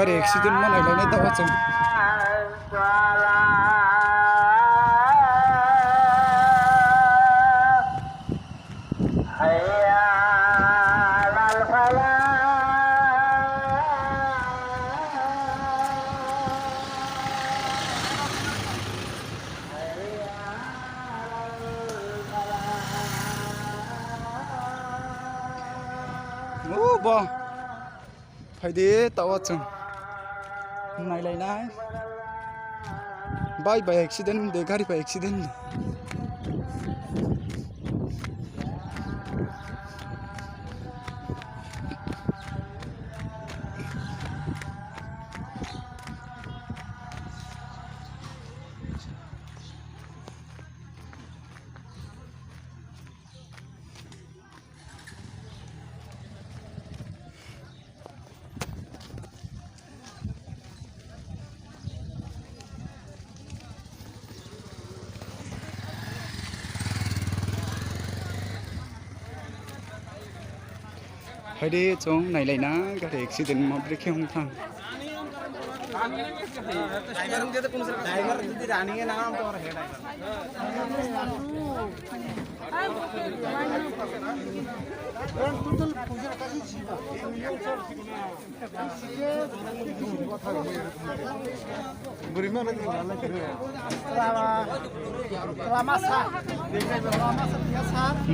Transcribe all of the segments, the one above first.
गारि एक्सिडेन्ट जानायलायनो दावा जों बा फायदे दावा जों नायलायनाय बाय एक्सिडेन्ट दे गारि एक्सिडेन्ट फायदे जों नायलायनाय गारि एक्सिडेन्ट माब्रै खेवनो थां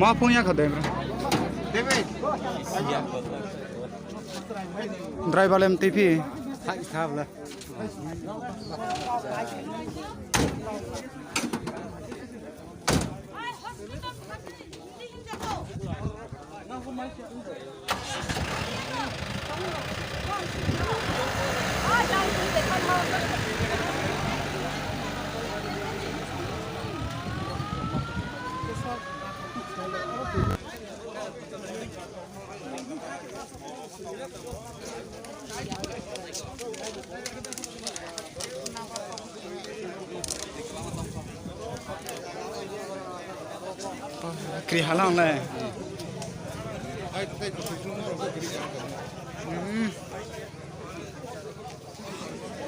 मा punya kadang driver MTV lah kri halang lah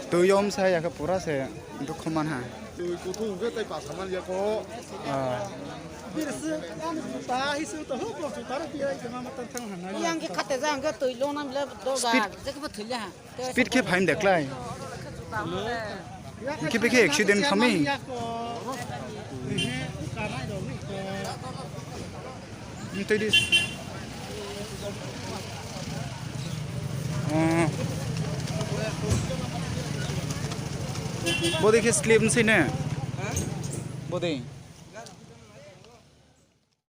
tu yom saya ke pura saya untuk kemana tu tu ke tai pas sama dia ko yang ke kata jang ke tu lo nam le do ga je ke betul ya speed ke phaim deklai ke accident kami itu dis body ke slip sini body